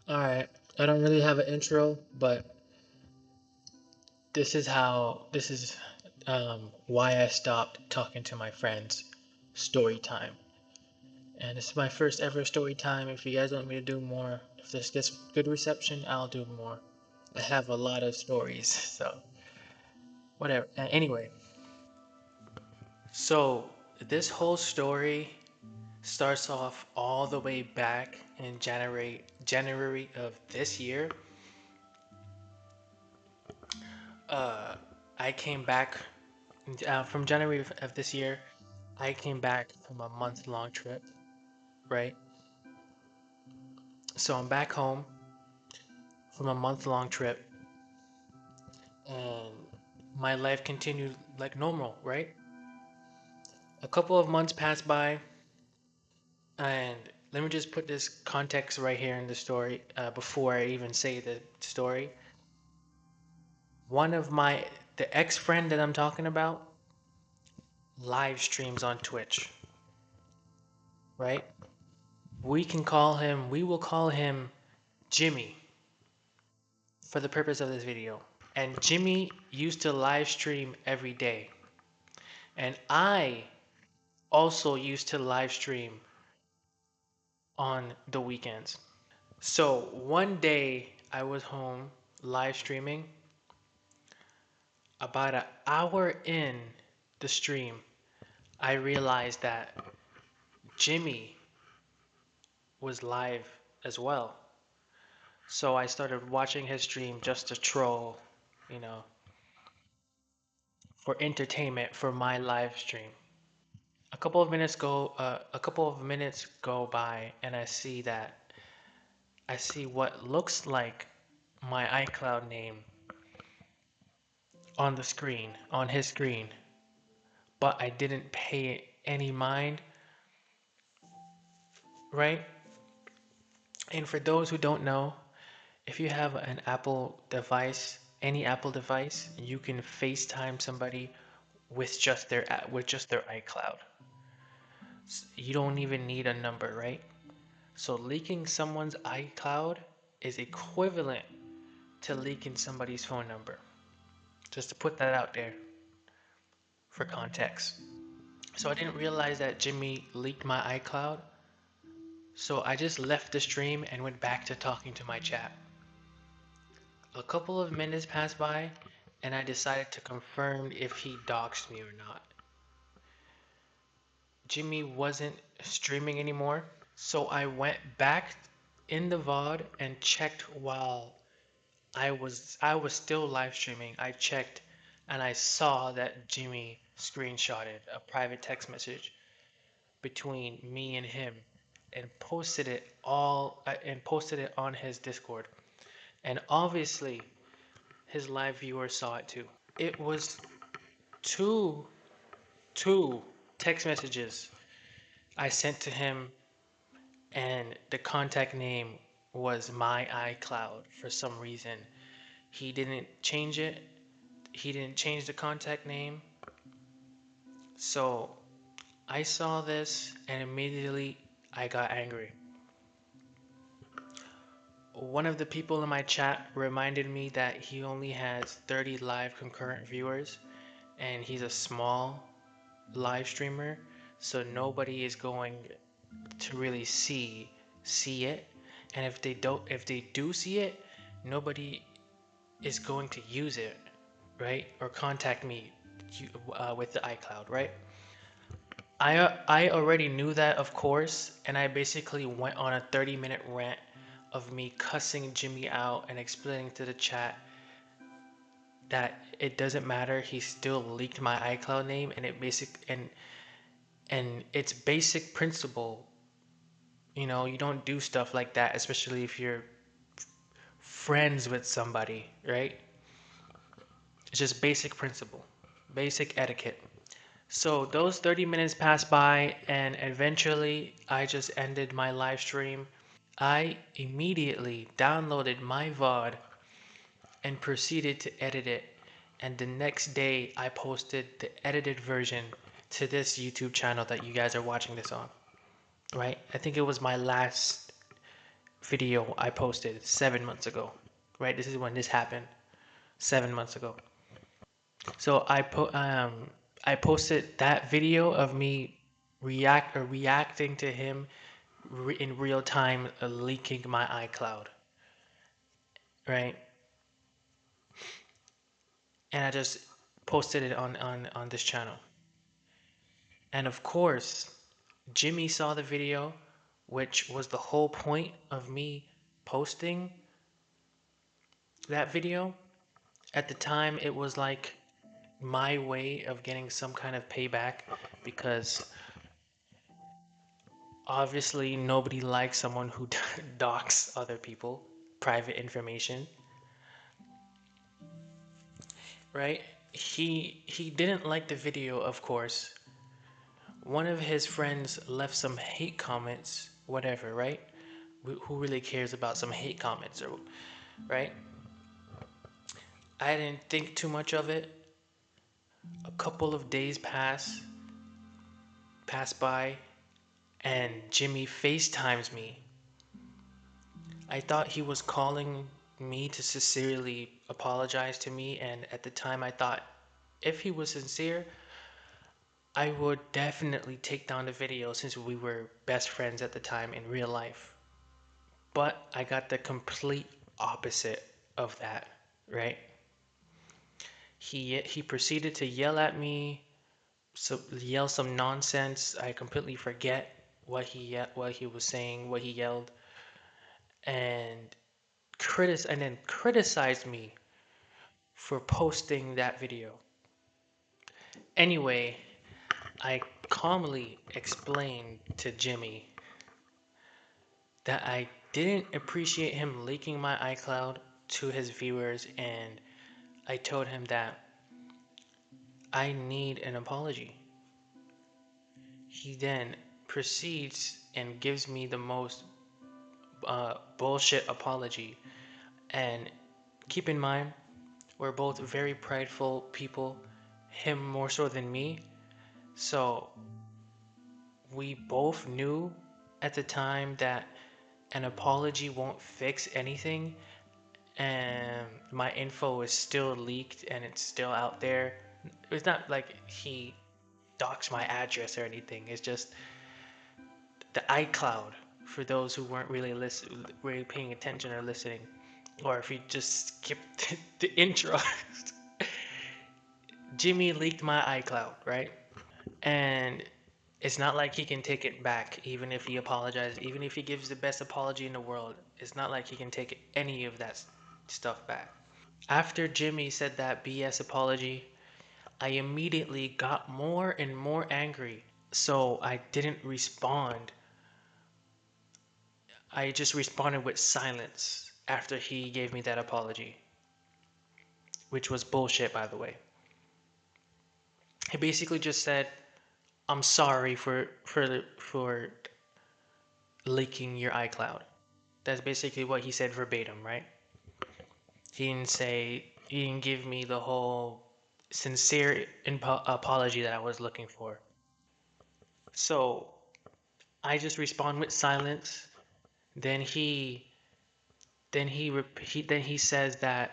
Alright, I don't really have an intro, but this is why I stopped talking to my friends. Story time. And this is my first ever story time. If you guys want me to do more, if this gets good reception, I'll do more. I have a lot of stories, so whatever. Anyway, so this whole story starts off all the way back in January of this year. Uh, I came back from January of this year. I came back from a month-long trip, right? So I'm back home from a month-long trip, and my life continued like normal, right? A couple of months passed by, and let me just put this context right here in the story before I even say the story. One of the ex-friend that I'm talking about, live streams on Twitch, right? We will call him Jimmy for the purpose of this video. And Jimmy used to live stream every day. And I also used to live stream on the weekends. So one day I was home live streaming. About an hour in the stream, I realized that Jimmy was live as well. So I started watching his stream just to troll, you know, for entertainment for my live stream. A couple of minutes go by, and I see what looks like my iCloud name on the screen, on his screen, but I didn't pay any mind, right? And for those who don't know, if you have an Apple device, any Apple device, you can FaceTime somebody with just their iCloud. You don't even need a number, right? So leaking someone's iCloud is equivalent to leaking somebody's phone number. Just to put that out there for context. So I didn't realize that Jimmy leaked my iCloud. So I just left the stream and went back to talking to my chat. A couple of minutes passed by and I decided to confirm if he doxed me or not. Jimmy wasn't streaming anymore. So I went back in the VOD and checked while I was still live streaming. I checked and I saw that Jimmy screenshotted a private text message between me and him and posted it on his Discord. And obviously his live viewers saw it too. It was two two text messages I sent to him, and the contact name was my iCloud for some reason. He didn't change it. He didn't change the contact name. So I saw this and immediately I got angry. One of the people in my chat reminded me that he only has 30 live concurrent viewers and he's a small live streamer, so nobody is going to really see it. And if they do see it, nobody is going to use it, right? Or contact me with the iCloud, right? I already knew that, of course, and I basically went on a 30-minute rant of me cussing Jimmy out and explaining to the chat that it doesn't matter. He still leaked my iCloud name, and it's basic principle. You know, you don't do stuff like that, especially if you're friends with somebody, right? It's just basic principle, basic etiquette. So those 30 minutes passed by, and eventually I just ended my live stream. I immediately downloaded my VOD and proceeded to edit it. And the next day, I posted the edited version to this YouTube channel that you guys are watching this on, right? I think it was my last video I posted 7 months ago, right? This is when this happened, 7 months ago. So I posted that video of me reacting to him in real time, leaking my iCloud, right? And I just posted it on this channel. And of course, Jimmy saw the video, which was the whole point of me posting that video. At the time, it was like my way of getting some kind of payback because obviously nobody likes someone who docs other people, private information, right? He didn't like the video, of course. One of his friends left some hate comments, whatever, right? Who really cares about some hate comments, or right? I didn't think too much of it. A couple of days pass by, and Jimmy FaceTimes me. I thought he was calling me to sincerely apologize to me, and at the time I thought if he was sincere, I would definitely take down the video since we were best friends at the time in real life. But I got the complete opposite of that, right? He proceeded to yell at me, so yell some nonsense. I completely forget what he was saying, what he yelled, and then criticized me for posting that video. Anyway, I calmly explained to Jimmy that I didn't appreciate him leaking my iCloud to his viewers, and I told him that I need an apology. He then proceeds and gives me the most bullshit apology. And keep in mind, we're both very prideful people, him more so than me. So we both knew at the time that an apology won't fix anything, and my info is still leaked and it's still out there. It's not like he doxed my address or anything. It's just the iCloud for those who weren't really paying attention or listening, or if you just skipped the intro. Jimmy leaked my iCloud, right? And it's not like he can take it back, even if he apologizes, even if he gives the best apology in the world. It's not like he can take any of that stuff back. After Jimmy said that BS apology, I immediately got more and more angry. So I didn't respond. I just responded with silence after he gave me that apology, which was bullshit, by the way. He basically just said, "I'm sorry for leaking your iCloud." That's basically what he said verbatim, right? He didn't give me the whole sincere apology that I was looking for. So I just respond with silence. Then then he says that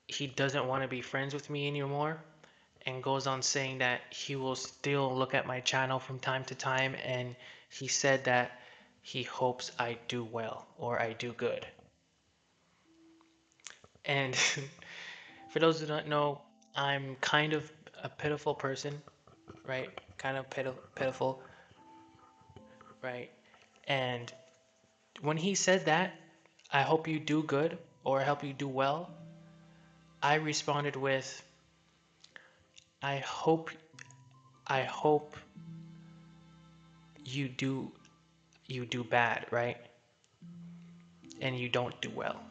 he doesn't want to be friends with me anymore, and goes on saying that he will still look at my channel from time to time, and he said that he hopes I do well or I do good. And for those who don't know, I'm kind of a pitiful person, right? Kind of pitiful, right? And when he said that, I hope you do good or I hope you do well, I responded with, I hope I hope you do bad, right? And you don't do well.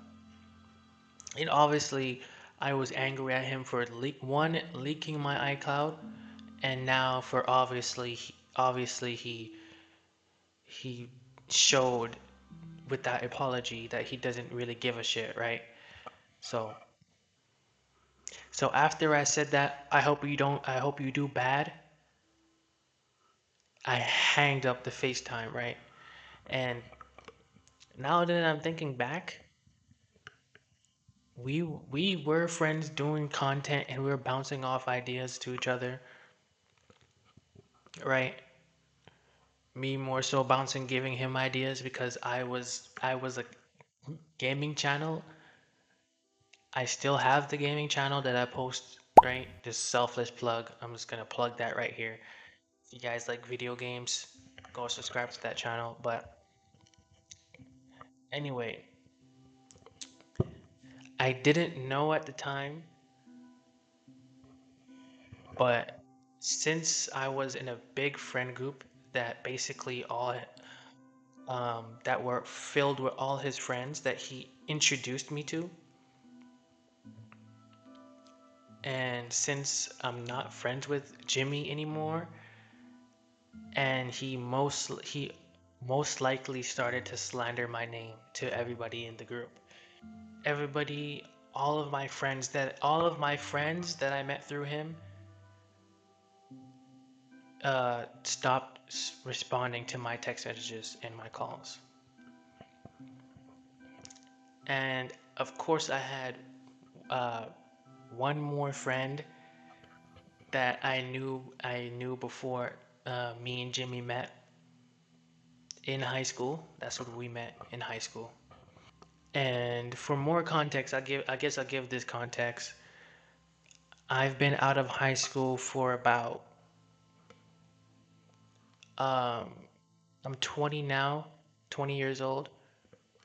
And obviously, I was angry at him for leaking my iCloud, and now for obviously he showed with that apology that he doesn't really give a shit, right? So so after I said that, I hope you do bad, I hanged up the FaceTime, right? And Now that I'm thinking back, we were friends doing content and we were bouncing off ideas to each other, right? Me more so bouncing, giving him ideas because I was a gaming channel. I still have the gaming channel that I post, right? This selfless plug. I'm just gonna plug that right here. If you guys like video games, go subscribe to that channel. But anyway, I didn't know at the time, but since I was in a big friend group that basically all that were filled with all his friends that he introduced me to, and since I'm not friends with Jimmy anymore, and he most likely started to slander my name to everybody in the group. Everybody, all of my friends that I met through him stopped responding to my text messages and my calls. And of course, I had uh, one more friend that I knew before me and Jimmy met in high school. That's what we met in high school. And for more context, I guess I'll give this context. I've been out of high school for about um, I'm 20 now, 20 years old.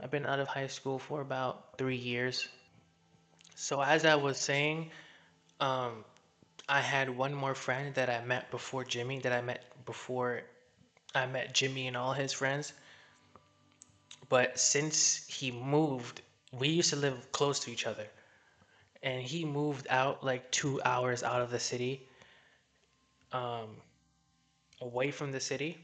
I've been out of high school for about 3 years. So as I was saying, um, I had one more friend that I met before Jimmy, that I met before I met Jimmy and all his friends. But since he moved, we used to live close to each other. And he moved out like 2 hours out of the city, um, away from the city.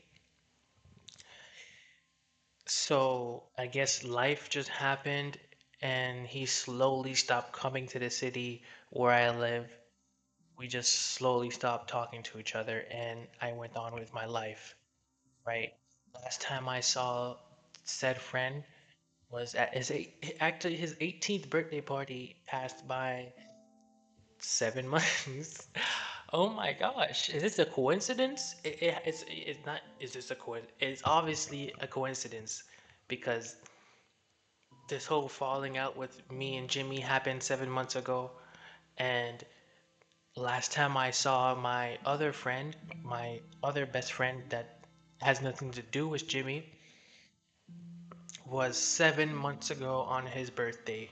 So I guess life just happened and he slowly stopped coming to the city where I live. We just slowly stopped talking to each other and I went on with my life, right? Last time I saw said friend was at actually his 18th birthday party passed by 7 months. Oh my gosh, is this a coincidence? It's not. Is this a coincidence? It's obviously a coincidence because this whole falling out with me and Jimmy happened 7 months ago, and last time I saw my other friend, my other best friend that has nothing to do with Jimmy, was 7 months ago on his birthday,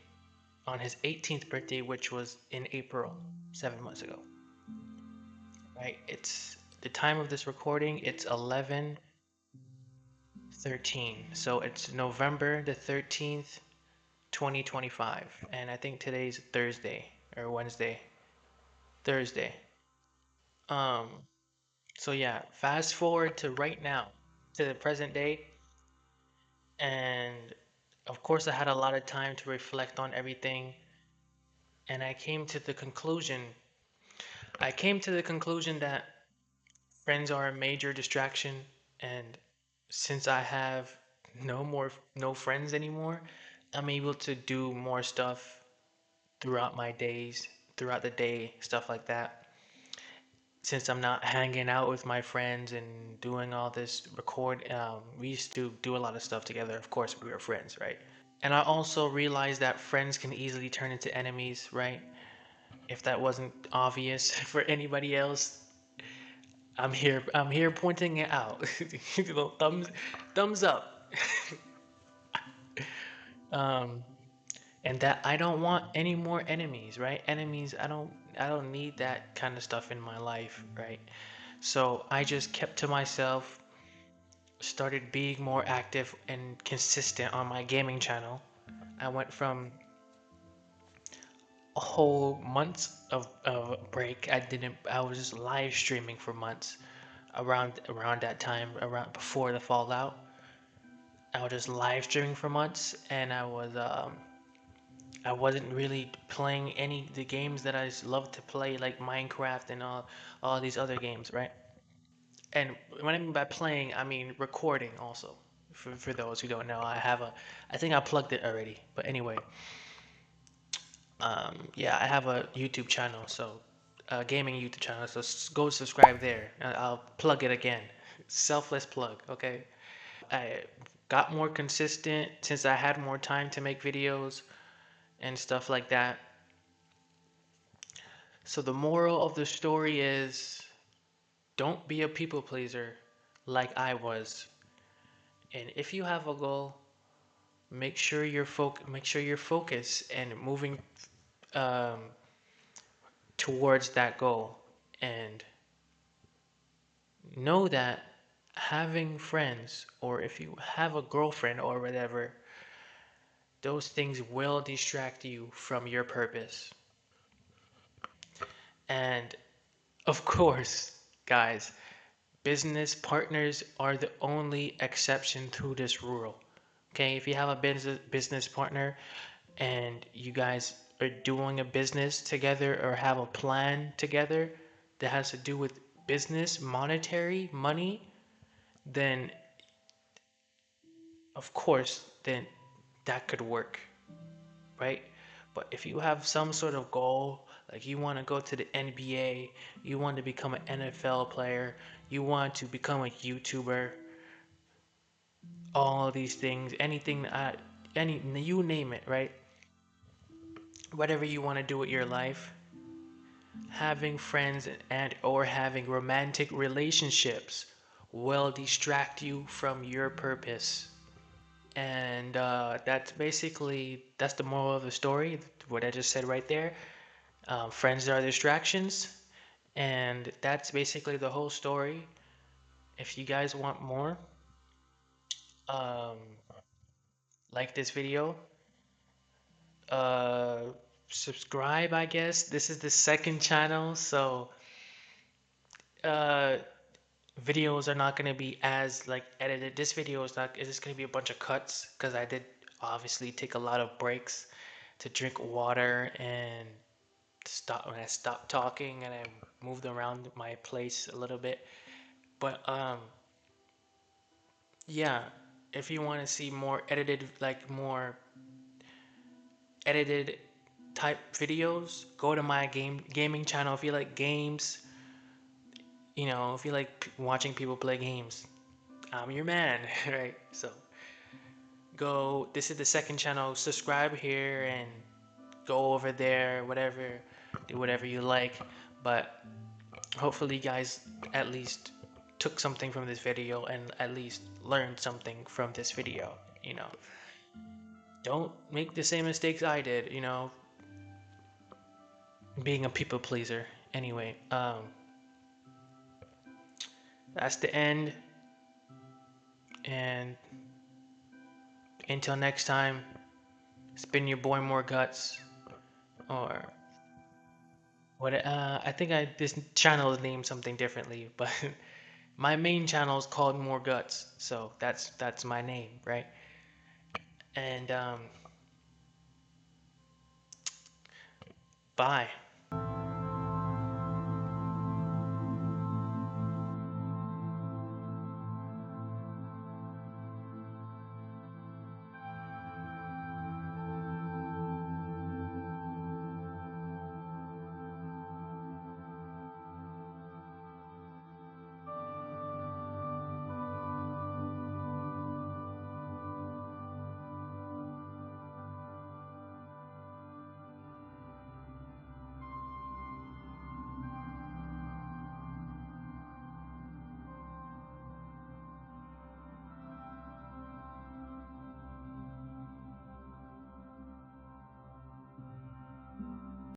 on his 18th birthday, which was in April, 7 months ago. Right? It's the time of this recording, it's 11:13. So it's November the 13th, 2025. And I think today's Thursday or Wednesday. Thursday. Um, so yeah, fast forward to right now, to the present day, and of course I had a lot of time to reflect on everything, and I came to the conclusion that friends are a major distraction, and since I have no friends anymore, I'm able to do more stuff throughout my days, throughout the day, stuff like that. Since I'm not hanging out with my friends and doing all this we used to do a lot of stuff together. Of course, we were friends, right? And I also realized that friends can easily turn into enemies, right? If that wasn't obvious for anybody else, I'm here pointing it out. You know, thumbs up. Um, and that I don't want any more enemies, right? Enemies, I don't need that kind of stuff in my life, right? So I just kept to myself, started being more active and consistent on my gaming channel. I went from a whole months of break. I was just live streaming for months around that time, around before the fallout. I was just live streaming for months, and I wasn't really playing any the games that love to play, like Minecraft and all these other games, right? And when I mean by playing, I mean recording also. For those who don't know, I think I plugged it already. But anyway, yeah, I have a YouTube channel, so gaming YouTube channel. So go subscribe there. I'll plug it again. Selfless plug, okay? I got more consistent since I had more time to make videos and stuff like that. So the moral of the story is don't be a people pleaser like I was. And if you have a goal, make sure you're focused and moving um, towards that goal. And know that having friends, or if you have a girlfriend or whatever, those things will distract you from your purpose. And of course, guys, business partners are the only exception to this rule. Okay, if you have a business partner and you guys are doing a business together or have a plan together that has to do with business, monetary, money, then of course, then that could work, right? But if you have some sort of goal, like you want to go to the NBA, you want to become an NFL player, you want to become a YouTuber, all these things, anything, any you name it, right? Whatever you want to do with your life, having friends and or having romantic relationships will distract you from your purpose. And that's the moral of the story, what I just said right there. Friends are distractions, and that's basically the whole story. If you guys want more, um, like this video, uh, subscribe, I guess. This is the second channel, so uh, videos are not gonna be as like edited. This video is not, it's just gonna be a bunch of cuts because I did obviously take a lot of breaks to drink water and stop when I stopped talking and I moved around my place a little bit. But yeah, if you want to see more edited, like more edited type videos, go to my gaming channel. If you like games, if you like watching people play games, I'm your man, right? So go. This is the second channel. Subscribe here and go over there. Whatever, do whatever you like. But hopefully, you guys at least took something from this video and at least learned something from this video. Don't make the same mistakes I did. Being a people pleaser. Anyway, that's the end. And until next time, spin your boy more guts. Or what? I think this channel is named something differently, but my main channel is called More Guts. So that's my name, right? And bye.